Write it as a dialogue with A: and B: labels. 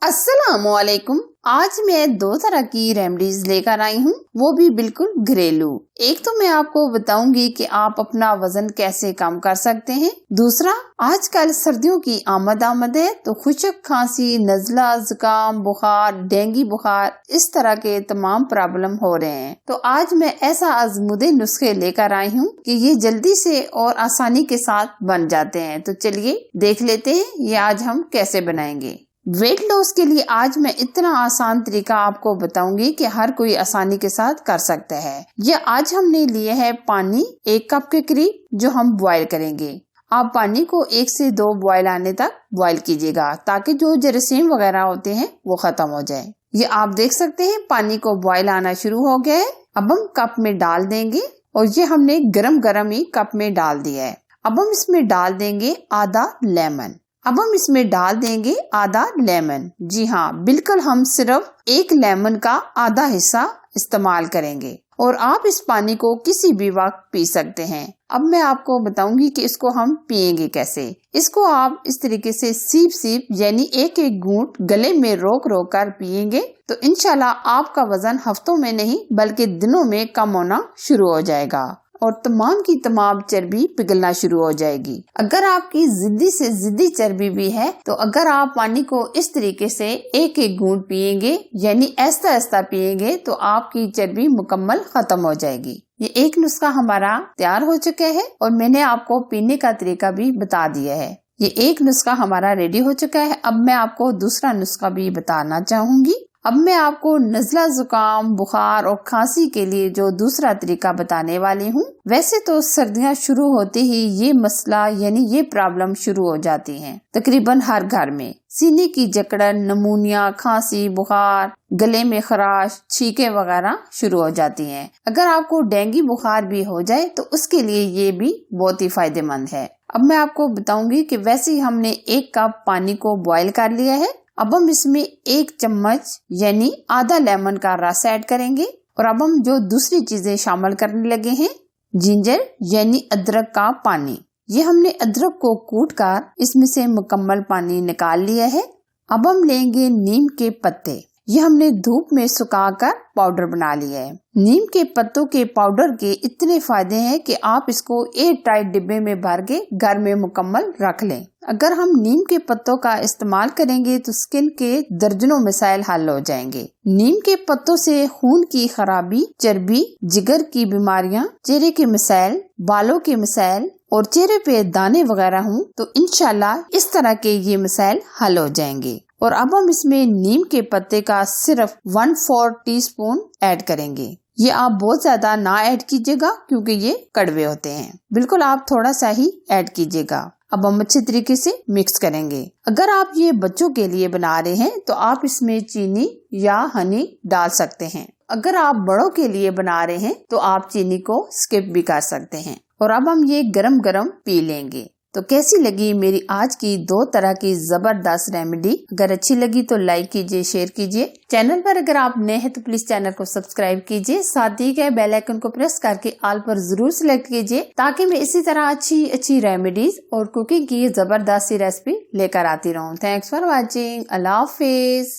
A: अस्सलामुअलैकुम। आज मैं 2 तरह की रेमेडीज लेकर आई हूँ, वो भी बिल्कुल घरेलू। एक तो मैं आपको बताऊंगी कि आप अपना वजन कैसे कम कर सकते हैं। दूसरा, आजकल सर्दियों की आमद है तो खुशक खांसी, नजला, जुकाम, बुखार, डेंगू बुखार, इस तरह के तमाम प्रॉब्लम हो रहे हैं। तो आज मैं ऐसा आजमुदे नुस्खे लेकर आई हूँ कि ये जल्दी से और आसानी के साथ बन जाते हैं। तो चलिए देख लेते हैं ये आज हम कैसे बनाएंगे। वेट लॉस के लिए आज मैं इतना आसान तरीका आपको बताऊंगी कि हर कोई आसानी के साथ कर सकता है। ये आज हमने लिए है पानी 1 कप के करीब, जो हम बॉईल करेंगे। आप पानी को 1 से 2 बॉईल आने तक बॉईल कीजिएगा ताकि जो जरासीम वगैरह होते हैं वो खत्म हो जाए। ये आप देख सकते हैं पानी को बॉईल आना शुरू हो गया है। अब हम कप में डाल देंगे और ये हमने गरम ही कप में डाल दिया है। अब हम इसमें डाल देंगे आधा लेमन। अब हम इसमें डाल देंगे आधा लेमन। जी हाँ, बिल्कुल हम सिर्फ 1 लेमन का आधा हिस्सा इस्तेमाल करेंगे और आप इस पानी को किसी भी वक्त पी सकते हैं। अब मैं आपको बताऊंगी कि इसको हम पिएंगे कैसे। इसको आप इस तरीके से सीप यानी एक घूंट गले में रोक कर पिएंगे तो इंशाल्लाह आपका वजन हफ्तों में नहीं बल्कि दिनों में कम होना शुरू हो जाएगा और तमाम की तमाम चर्बी पिघलना शुरू हो जाएगी। अगर आपकी जिद्दी से जिद्दी चर्बी भी है तो अगर आप पानी को इस तरीके से एक घूंट पिएंगे यानी ऐसा पिएंगे तो आपकी चर्बी मुकम्मल खत्म हो जाएगी। ये एक नुस्खा हमारा तैयार हो चुका है और मैंने आपको पीने का तरीका भी बता दिया है। ये एक नुस्खा हमारा रेडी हो चुका है। अब मैं आपको दूसरा नुस्खा भी बताना चाहूंगी। अब मैं आपको नज़ला, जुकाम, बुखार और खांसी के लिए जो दूसरा तरीका बताने वाली हूँ। वैसे तो सर्दियाँ शुरू होते ही ये मसला यानी ये प्रॉब्लम शुरू हो जाती है तकरीबन हर घर में। सीने की जकड़न, नमूनिया, खांसी, बुखार, गले में खराश, छींके वगैरह शुरू हो जाती हैं। अगर आपको डेंगू बुखार भी हो जाए तो उसके लिए ये भी बहुत ही फायदेमंद है। अब मैं आपको बताऊंगी कि वैसे ही हमने 1 कप पानी को बॉईल कर लिया है। अब हम इसमें 1 चम्मच यानी आधा लेमन का रस ऐड करेंगे और अब हम जो दूसरी चीजें शामिल करने लगे हैं, जिंजर यानी अदरक का पानी। ये हमने अदरक को कूट कर इसमें से मुकम्मल पानी निकाल लिया है। अब हम लेंगे नीम के पत्ते। ये हमने धूप में सुखाकर पाउडर बना लिया है। नीम के पत्तों के पाउडर के इतने फायदे हैं कि आप इसको एयर टाइट डिब्बे में भर के घर में मुकम्मल रख लें। अगर हम नीम के पत्तों का इस्तेमाल करेंगे तो स्किन के दर्जनों मसाइल हल हो जाएंगे। नीम के पत्तों से खून की खराबी, चर्बी, जिगर की बीमारियां, चेहरे के मसाइल, बालों के मसाइल और चेहरे पे दाने वगैरह हों तो इंशाल्लाह इस तरह के ये मसाइल हल हो जाएंगे। और अब हम इसमें नीम के पत्ते का सिर्फ 1/4 टीस्पून ऐड करेंगे। ये आप बहुत ज्यादा ना ऐड कीजिएगा क्योंकि ये कड़वे होते हैं। बिल्कुल आप थोड़ा सा ही ऐड कीजिएगा। अब हम अच्छे तरीके से मिक्स करेंगे। अगर आप ये बच्चों के लिए बना रहे हैं तो आप इसमें चीनी या हनी डाल सकते हैं। अगर आप बड़ों के लिए बना रहे हैं तो आप चीनी को स्किप भी कर सकते हैं। और अब हम ये गरम पी लेंगे। तो कैसी लगी मेरी आज की 2 तरह की जबरदस्त रेमेडी? अगर अच्छी लगी तो लाइक कीजिए, शेयर कीजिए। चैनल पर अगर आप नए हैं तो प्लीज चैनल को सब्सक्राइब कीजिए। साथ ही के बेल आइकन को प्रेस करके ऑल पर जरूर सिलेक्ट कीजिए ताकि मैं इसी तरह अच्छी रेमेडीज और कुकिंग की जबरदस्त रेसिपी लेकर आती रहूं। Thanks for watching. Allah Hafiz.